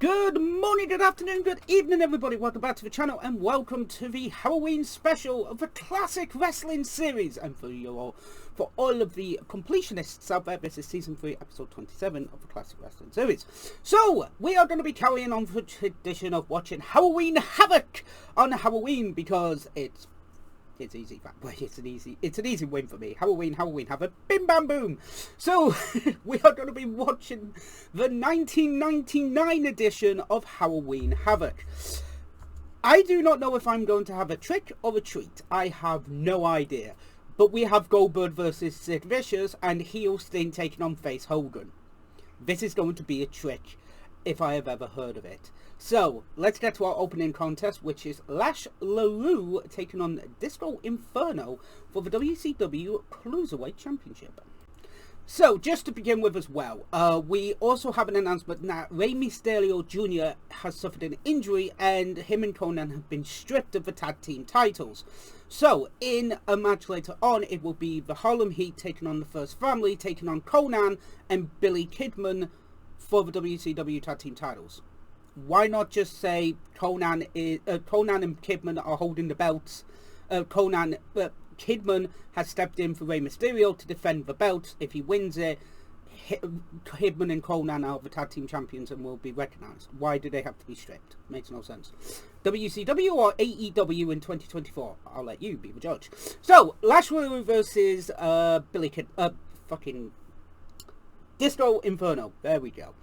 Good morning, good afternoon, good evening everybody, welcome back to the channel and welcome to the Halloween special of the classic wrestling series. And for all of the completionists out there, this is season 3 episode 27 of the classic wrestling series. So we are going to be carrying on the tradition of watching Halloween Havoc on Halloween because it's easy. It's an easy win for me. Halloween Havoc, bim bam boom. So we are going to be watching the 1999 edition of Halloween Havoc. I do not know if I'm going to have a trick or a treat. I have no idea. But we have Goldberg versus Sid Vicious and heel Sting taking on face Hogan. This is going to be a trick if I have ever heard of it. So, let's get to our opening contest, which is Lash LaRue taking on Disco Inferno for the WCW Cruiserweight Championship. So, just to begin with as well, we also have an announcement that Rey Mysterio Jr. has suffered an injury and him and Conan have been stripped of the tag team titles. So, in a match later on, it will be the Harlem Heat taking on the First Family, taking on Conan and Billy Kidman for the WCW tag team titles. Why not just say Conan and Kidman are holding the belts? Kidman has stepped in for Rey Mysterio to defend the belts. If he wins it, Kidman and Conan are the tag team champions and will be recognized. Why do they have to be stripped? Makes no sense. WCW or AEW in 2024? I'll let you be the judge. So, Lash LaRue versus fucking Disco Inferno. There we go.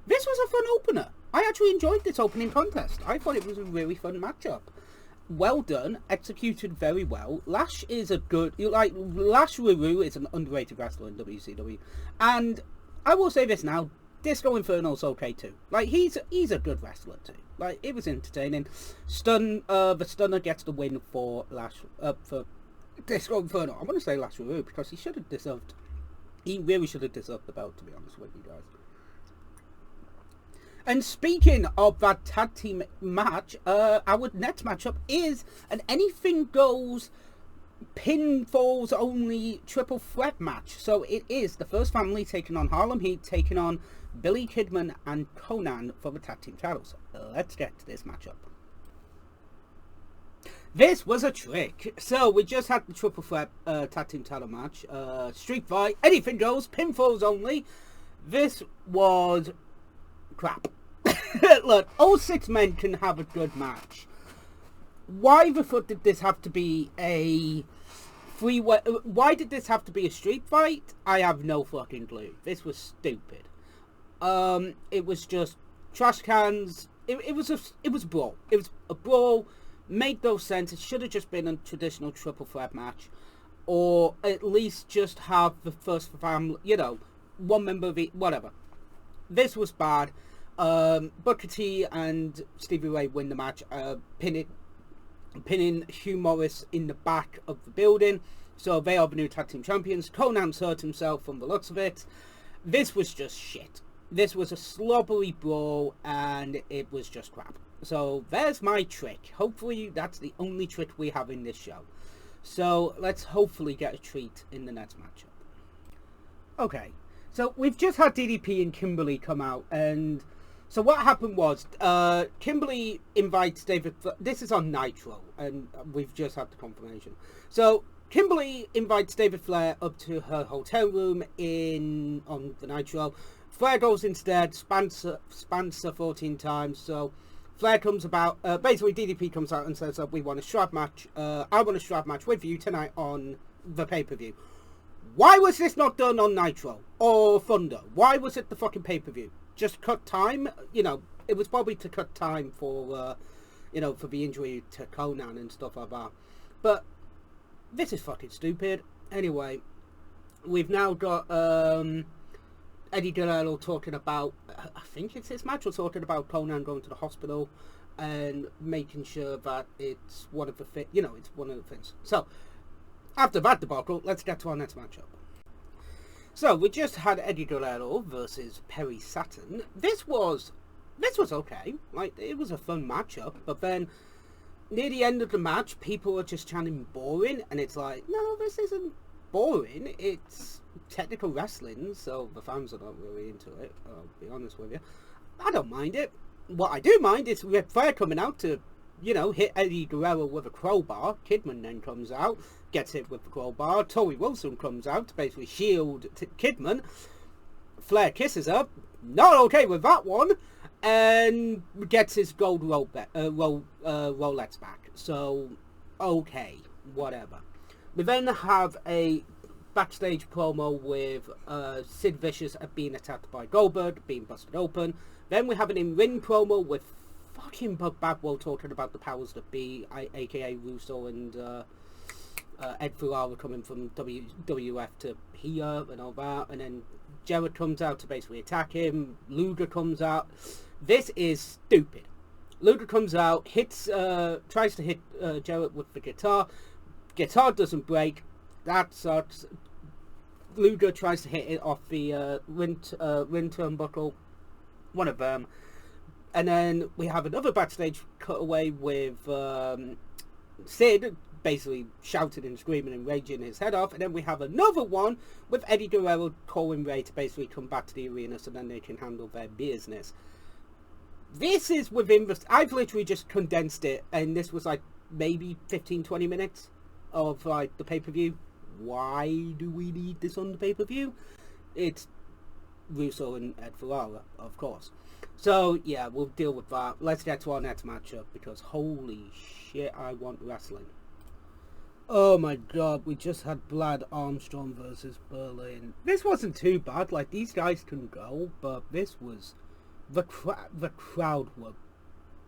This was a fun opener. I actually enjoyed this opening contest. I thought it was a really fun matchup. Well done, executed very well. Lash LaRue is an underrated wrestler in WCW. And I will say this now, Disco Inferno's okay too. Like, he's a good wrestler too. Like, it was entertaining. The Stunner gets the win for Disco Inferno. I want to say Lash LaRue because he really should have deserved the belt, to be honest with you guys. And speaking of that tag team match, our next matchup is an anything goes, pinfalls only triple threat match. So it is the First Family taking on Harlem Heat, taking on Billy Kidman and Conan for the tag team titles. Let's get to this matchup. This was a trick. So we just had the triple threat tag team title match. Street fight, anything goes, pinfalls only. This was crap. Look, all 6 men can have a good match. Why the fuck did this have to be a freeway? Why did this have to be a street fight? I have no fucking clue. This was stupid. It was just trash cans. It was a brawl. It was a brawl. Made no sense. It should have just been a traditional triple threat match, or at least just have the First Family. You know, one member of it. Whatever. This was bad. Booker T and Stevie Ray win the match, pinning Hugh Morris in the back of the building. So they are the new tag team champions. Conan's hurt himself from the looks of it. This was just shit. This was a slobbery brawl and it was just crap. So there's my trick. Hopefully that's the only trick we have in this show. So let's hopefully get a treat in the next matchup. Okay, so we've just had DDP and Kimberly come out, and so what happened was, Kimberly invites David, this is on Nitro, and we've just had the confirmation. So, Kimberly invites David Flair up to her hotel room on the Nitro. Flair goes instead, spans her 14 times, so Flair comes about, basically DDP comes out and says that we want a strap match, I want a strap match with you tonight on the pay-per-view. Why was this not done on Nitro or Thunder? Why was it the fucking pay-per-view? Just cut time, you know, it was probably to cut time for, for the injury to Conan and stuff like that. But this is fucking stupid. Anyway, we've now got Eddie Guerrero talking about, I think it's his match, we're talking about Conan going to the hospital and making sure that it's one of the it's one of the things. So, after that debacle, let's get to our next matchup. So, we just had Eddie Guerrero versus Perry Saturn. This was okay. Like, it was a fun matchup. But then, near the end of the match, people were just chanting boring. And it's like, no, this isn't boring. It's technical wrestling. So, the fans are not really into it. I'll be honest with you. I don't mind it. what I do mind is Ric Flair coming out to, you know, hit Eddie Guerrero with a crowbar. Kidman then comes out, gets hit with the crowbar. Tori Wilson comes out to basically shield Kidman. Flair kisses her, not okay with that one, and gets his gold Rolex back. So, okay, whatever. We then have a backstage promo with Sid Vicious being attacked by Goldberg, being busted open. Then we have an in-ring promo with fucking Buck Bagwell talking about the powers that be, aka Russo and Ed Ferrara coming from WWF to here and all that, and then Jarrett comes out to basically attack him. Luger comes out. This is stupid. Luger comes out, tries to hit Jarrett with the guitar. Guitar doesn't break. That sucks. Luger tries to hit it off the ring turnbuckle. One of them. And then we have another backstage cutaway with Sid basically shouting and screaming and raging his head off. And then we have another one with Eddie Guerrero calling Ray to basically come back to the arena so then they can handle their business. This is within the... I've literally just condensed it, and this was like maybe 15-20 minutes of like the pay-per-view. Why do we need this on the pay-per-view? It's Russo and Ed Ferrara, of course. So yeah, we'll deal with that. Let's get to our next matchup, because holy shit, I want wrestling. Oh my god, we just had Brad Armstrong versus Berlin. This wasn't too bad, like these guys can go, but this was... The crowd were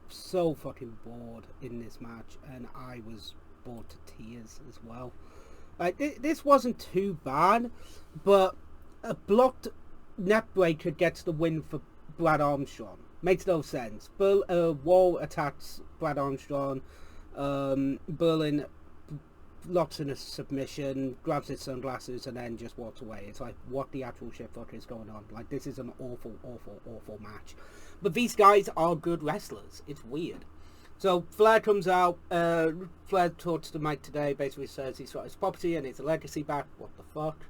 so fucking bored in this match, and I was bored to tears as well. Like, this wasn't too bad, but a blocked neckbreaker gets the win for Brad Armstrong. Makes no sense. Wall attacks Brad Armstrong. Berlin locks in a submission, grabs his sunglasses, and then just walks away. It's like, what the actual shit fuck is going on? Like, this is an awful, awful, awful match. But these guys are good wrestlers. It's weird. So, Flair comes out. Flair talks to Mike today, basically says he's got his property and his legacy back. What the fuck?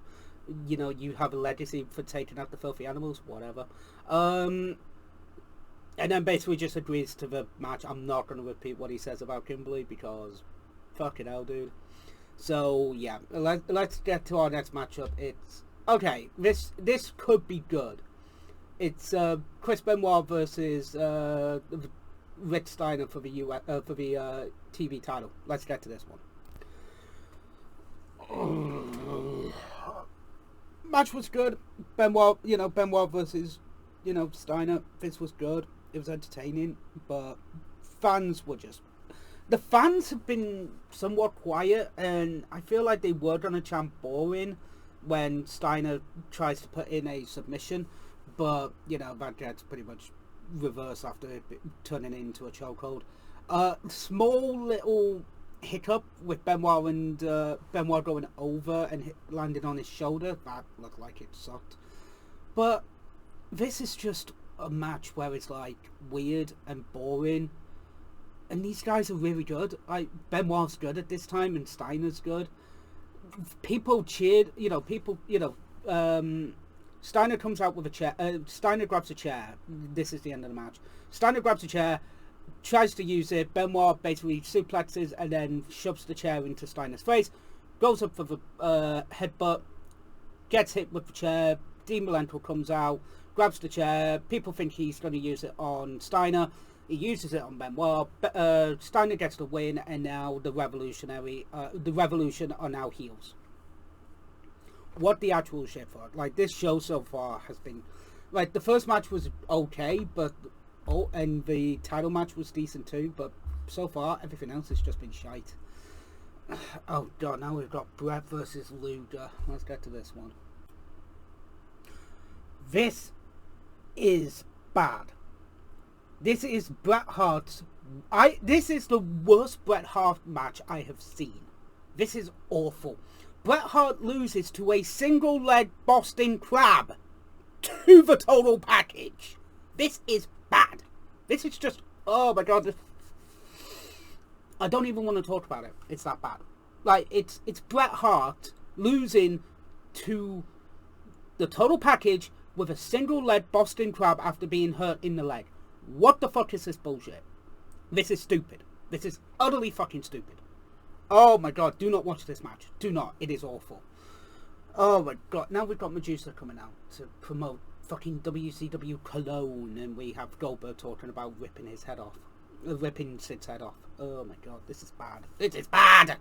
You know, you have a legacy for taking out the filthy animals? Whatever. And then basically just agrees to the match. I'm not going to repeat what he says about Kimberly, because fucking hell, dude. So yeah, let's get to our next matchup. It's okay. This could be good. It's Chris Benoit versus Rick Steiner for the TV title. Let's get to this one. Match was good. Benoit versus Steiner. This was good. It was entertaining, but fans were just... The fans have been somewhat quiet, and I feel like they were going to chant boring when Steiner tries to put in a submission, but, that gets pretty much reversed after it turning into a chokehold. Small little hiccup with Benoit and Benoit going over and landing on his shoulder. That looked like it sucked. But this is just a match where it's, like, weird and boring. And these guys are really good. Benoit's good at this time, and Steiner's good. People cheered, Steiner comes out with a chair. Steiner grabs a chair. This is the end of the match. Steiner grabs a chair, tries to use it. Benoit basically suplexes and then shoves the chair into Steiner's face. Goes up for the headbutt, gets hit with the chair. Dean Malenko comes out, grabs the chair. People think he's going to use it on Steiner. He uses it on Benoit. Steiner gets the win, and now the Revolution are now heels. What the actual shit for? Like, this show so far has been... Like, the first match was okay, and the title match was decent too, but so far, everything else has just been shite. Oh god, now we've got Bret versus Luger. Let's get to this one. This is bad. This is Bret Hart's... This is the worst Bret Hart match I have seen. This is awful. Bret Hart loses to a single-leg Boston Crab. To the total package. This is bad. This is just... Oh my god. I don't even want to talk about it. It's that bad. Like, it's Bret Hart losing to the total package with a single-leg Boston Crab after being hurt in the leg. What the fuck is this bullshit? This is stupid. This is utterly fucking stupid. Oh my god, do not watch this match. Do not. It is awful. Oh my god, now we've got Medusa coming out to promote fucking WCW Cologne, and we have Goldberg talking about ripping his head off. Ripping Sid's head off. Oh my god, this is bad. This is bad!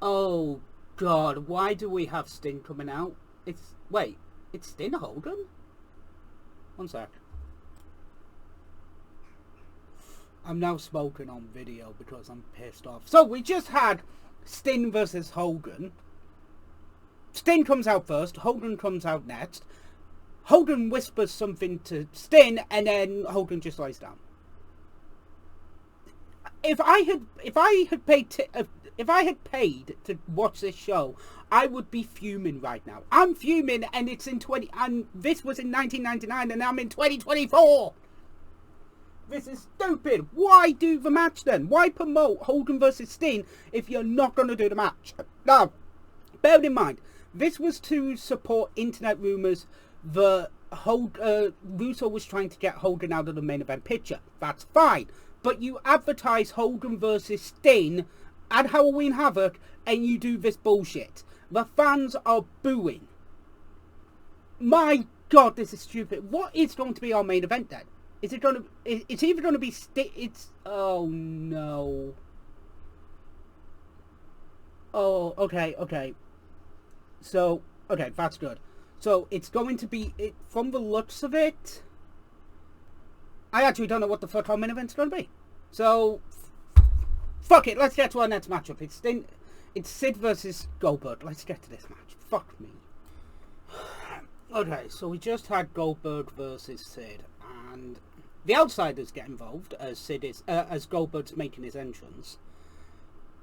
Oh god, why do we have Sting coming out? Wait, it's Sting Hogan? One sec. I'm now smoking on video because I'm pissed off. So we just had Sting versus Hogan. Sting comes out first, Hogan comes out next. Hogan whispers something to Sting, and then Hogan just lies down. If I had paid to watch this show, I would be fuming right now. I'm fuming, and it's in this was in 1999, and I'm in 2024. This is stupid. Why do the match then? Why promote Hogan versus Sting if you're not going to do the match? Now, bear in mind, this was to support internet rumours that Russo was trying to get Hogan out of the main event picture. That's fine. But you advertise Hogan versus Sting at Halloween Havoc and you do this bullshit. The fans are booing. My god, this is stupid. What is going to be our main event then? Is it going to... It's either going to be... Oh, no. Oh, okay. So, okay, that's good. So, it's going to be... From the looks of it... I actually don't know what the fuck our main event's going to be. So... Fuck it, let's get to our next matchup. It's Sid versus Goldberg. Let's get to this match. Fuck me. Okay, so we just had Goldberg versus Sid. And the outsiders get involved as Goldberg's making his entrance,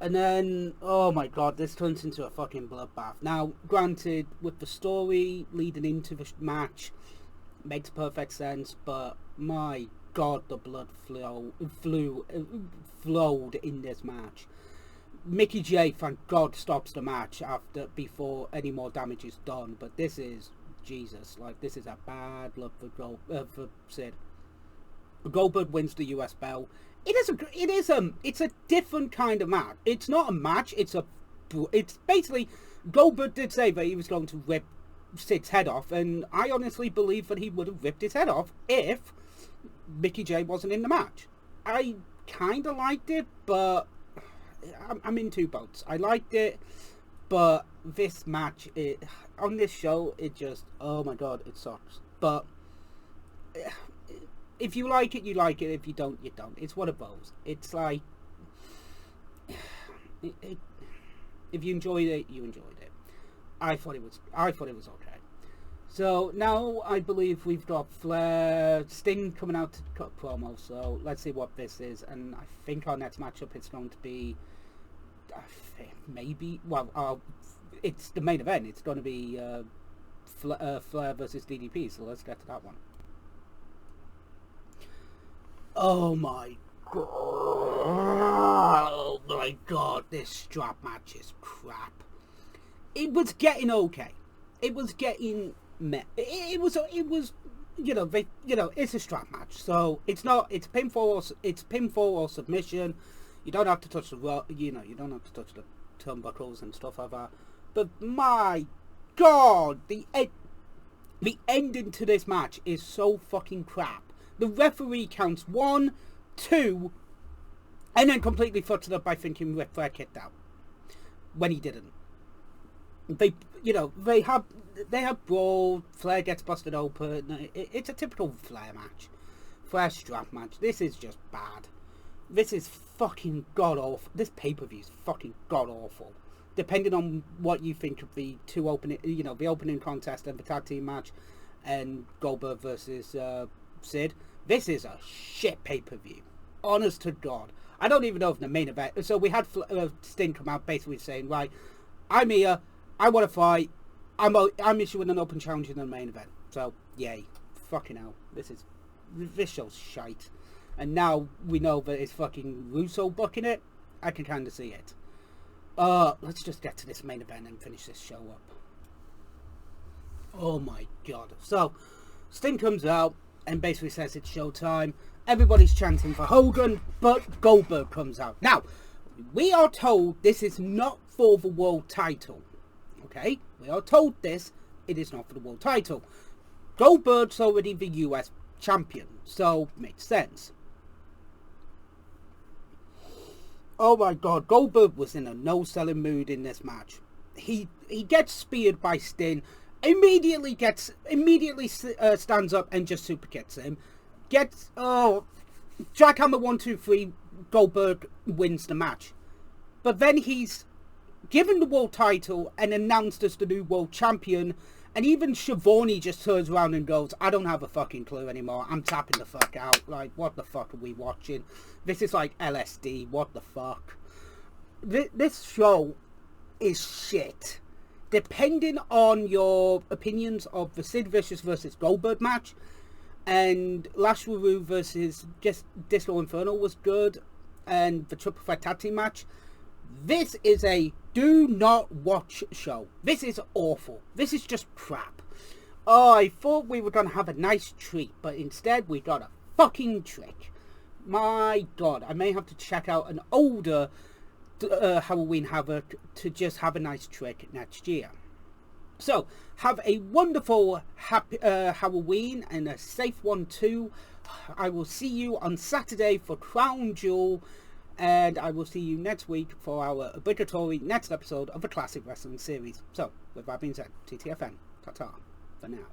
and then oh my god, this turns into a fucking bloodbath. Now, granted, with the story leading into the match, makes perfect sense, but my god, the blood flowed in this match. Mickey J, thank god, stops the match before any more damage is done. But this is Jesus, like this is a bad look for Sid. Goldberg wins the US belt. It's a different kind of match. It's not a match. It's basically Goldberg did say that he was going to rip Sid's head off, and I honestly believe that he would have ripped his head off if Mickey J wasn't in the match. I kind of liked it, but I'm in two boats. I liked it, but this match, on this show, it just, oh my god, it sucks. But if you like it, you like it. If you don't, you don't. It's one of those. It's like, if you enjoyed it, you enjoyed it. I thought it was okay. So now I believe we've got Sting coming out to cut promo. So let's see what this is. And I think our next matchup is going to be it's the main event. It's going to be Flair versus DDP. So let's get to that one. Oh my god, this strap match is crap. It was getting okay. It was getting it was it's a strap match. So it's pinfall or submission. You don't have to touch you don't have to touch the turnbuckles and stuff like that. But my god, the ending to this match is so fucking crap. The referee counts 1, 2, and then completely fucks it up by thinking Ric Flair kicked out when he didn't. They have brawl. Flair gets busted open. It's a typical Flair match, Flair strap match. This is just bad. This is fucking god awful. This pay-per-view is fucking god awful. Depending on what you think of the two opening, the opening contest and the tag team match, and Goldberg versus Sid. This is a shit pay-per-view. Honest to God. I don't even know if the main event... So we had Sting come out basically saying, right, I'm here, I want to fight, I'm issuing an open challenge in the main event. So, yay. Fucking hell. This show's shite. And now we know that it's fucking Russo booking it. I can kind of see it. Let's just get to this main event and finish this show up. Oh my God. So... Sting comes out and basically says it's showtime. Everybody's chanting for Hogan, but Goldberg comes out. Now, we are told this is not for the world title. Okay? We are told this, it is not for the world title. Goldberg's already the US champion, so makes sense. Oh my god, Goldberg was in a no-selling mood in this match. He gets speared by Sting, immediately stands up and just super kicks him. Jackhammer 1, 2, 3, Goldberg wins the match. But then he's given the world title and announced as the new world champion, and even Schiavone just turns around and goes, I don't have a fucking clue anymore, I'm tapping the fuck out. Like, what the fuck are we watching? This is like LSD, what the fuck? This show is shit. Depending on your opinions of the Sid Vicious versus Goldberg match, and Lash Ruru versus Disco Inferno was good, and the Triple Threat Tag Team match, this is a do not watch show. This is awful. This is just crap. Oh, I thought we were going to have a nice treat, but instead we got a fucking trick. My god, I may have to check out an older Halloween Havoc to just have a nice trick next year. So, have a wonderful happy Halloween, and a safe one too. I will see you on Saturday for Crown Jewel, and I will see you next week for our obligatory next episode of the Classic Wrestling series. So, with that being said, TTFN, ta-ta, for now.